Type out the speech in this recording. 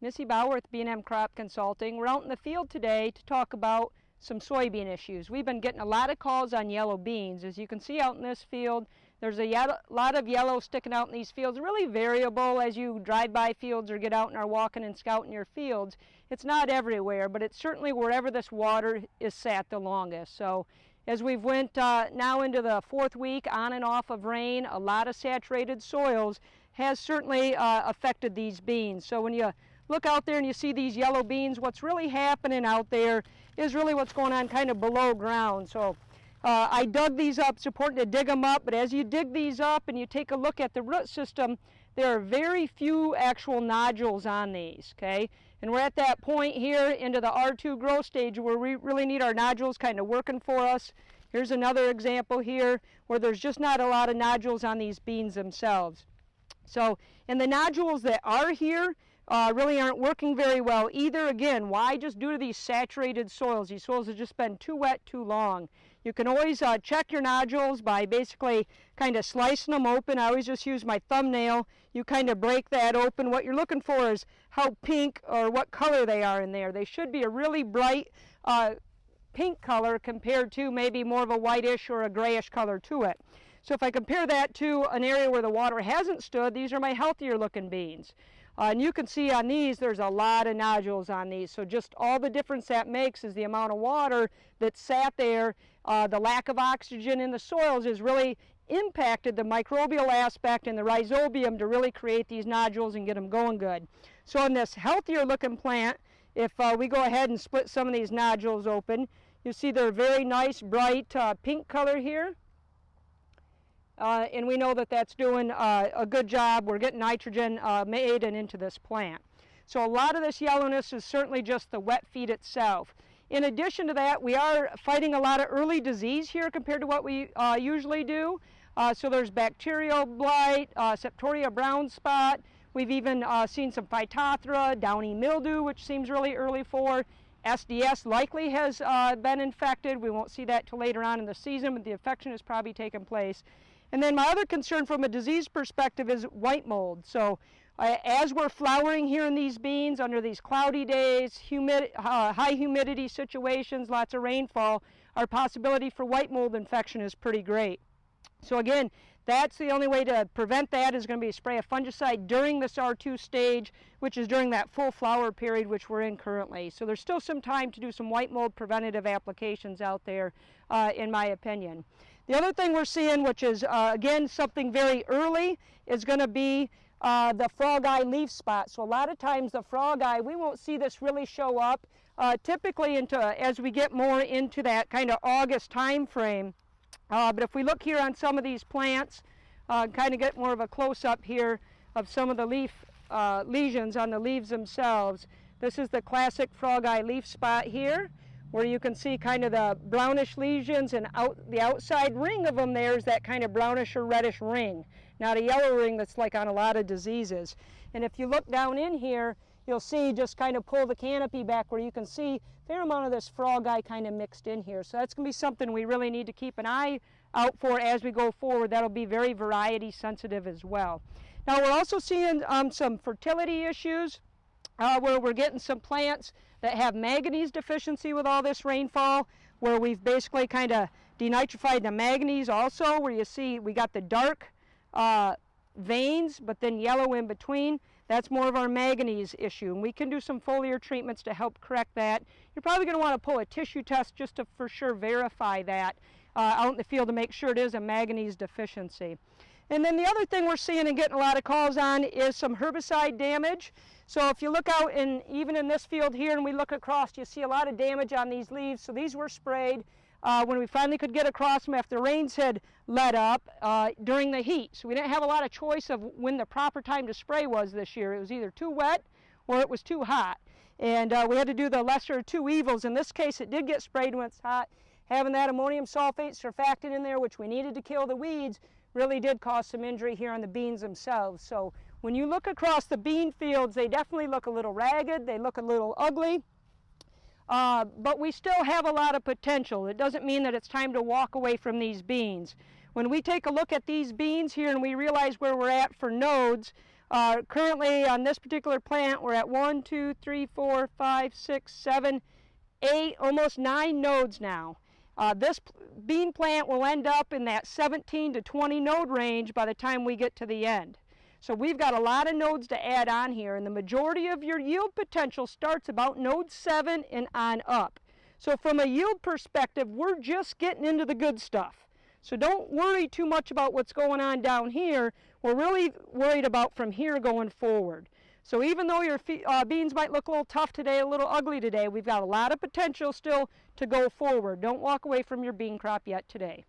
Missy with B&M Crop Consulting. We're out in the field today to talk about some soybean issues. We've been getting a lot of calls on yellow beans. As you can see out in this field, there's a lot of yellow sticking out in these fields. Really variable as you drive by fields or get out and are walking and scouting your fields. It's not everywhere, but it's certainly wherever this water is sat the longest. So as we've went now into the fourth week on and off of rain, a lot of saturated soils has certainly affected these beans. So when you look out there and you see these yellow beans, what's really happening out there is really what's going on kind of below ground. So I dug these up. It's important to dig them up, but as you dig these up and you take a look at the root system, there are very few actual nodules on these, okay? And we're at that point here into the R2 growth stage where we really need our nodules kind of working for us. Here's another example here where there's just not a lot of nodules on these beans themselves. So, and the nodules that are here really aren't working very well either. Again, why? Just due to these saturated soils. These soils have just been too wet too long. You can always check your nodules by basically kind of slicing them open. I always just use my thumbnail. You kind of break that open. What you're looking for is how pink or what color they are in there. They should be a really bright pink color compared to maybe more of a whitish or a grayish color to it. So if I compare that to an area where the water hasn't stood, these are my healthier looking beans. And you can see on these, there's a lot of nodules on these. So just all the difference that makes is the amount of water that sat there. The lack of oxygen in the soils has really impacted the microbial aspect and the rhizobium to really create these nodules and get them going good. So in this healthier looking plant, if we go ahead and split some of these nodules open, you see they're very nice, bright pink color here. And we know that that's doing a good job. We're getting nitrogen made and into this plant. So a lot of this yellowness is certainly just the wet feed itself. In addition to that, we are fighting a lot of early disease here compared to what we usually do. So there's bacterial blight, Septoria brown spot. We've even seen some Phytophthora, downy mildew, which seems really early for. SDS likely has been infected. We won't see that till later on in the season, but the infection has probably taken place. And then my other concern from a disease perspective is white mold. So as we're flowering here in these beans under these cloudy days, high humidity situations, lots of rainfall, our possibility for white mold infection is pretty great. So again, that's the only way to prevent that is going to be to spray a fungicide during this R2 stage, which is during that full flower period which we're in currently. So there's still some time to do some white mold preventative applications out there, in my opinion. The other thing we're seeing, which is again something very early, is going to be the frog eye leaf spot. So a lot of times the frog eye, we won't see this really show up typically as we get more into that kind of August time frame. But if we look here on some of these plants, kind of get more of a close-up here of some of the leaf lesions on the leaves themselves. This is the classic frog eye leaf spot here, where you can see kind of the brownish lesions, and the outside ring of them there is that kind of brownish or reddish ring, not a yellow ring that's like on a lot of diseases. And if you look down in here, you'll see, just kind of pull the canopy back where you can see a fair amount of this frog eye kind of mixed in here. So that's going to be something we really need to keep an eye out for as we go forward. That'll be very variety sensitive as well. Now we're also seeing some fertility issues where we're getting some plants that have manganese deficiency with all this rainfall, where we've basically kind of denitrified the manganese also, where you see we got the dark veins but then yellow in between. That's more of our manganese issue, and we can do some foliar treatments to help correct that. You're probably going to want to pull a tissue test just to for sure verify that out in the field to make sure it is a manganese deficiency. And then the other thing we're seeing and getting a lot of calls on is some herbicide damage. So if you look out even in this field here and we look across, you see a lot of damage on these leaves. So these were sprayed when we finally could get across them after the rains had let up during the heat. So we didn't have a lot of choice of when the proper time to spray was this year. It was either too wet or it was too hot. And we had to do the lesser of two evils. In this case, it did get sprayed when it's hot. Having that ammonium sulfate surfactant in there, which we needed to kill the weeds, really did cause some injury here on the beans themselves. So when you look across the bean fields, they definitely look a little ragged, they look a little ugly. But we still have a lot of potential. It doesn't mean that it's time to walk away from these beans. When we take a look at these beans here and we realize where we're at for nodes, Currently on this particular plant, we're at 1, 2, 3, 4, 5, 6, 7, 8, almost 9 nodes now. This bean plant will end up in that 17 to 20 node range by the time we get to the end. So we've got a lot of nodes to add on here, and the majority of your yield potential starts about node 7 and on up. So from a yield perspective, we're just getting into the good stuff. So don't worry too much about what's going on down here. We're really worried about from here going forward. So even though your beans might look a little tough today, a little ugly today, we've got a lot of potential still to go forward. Don't walk away from your bean crop yet today.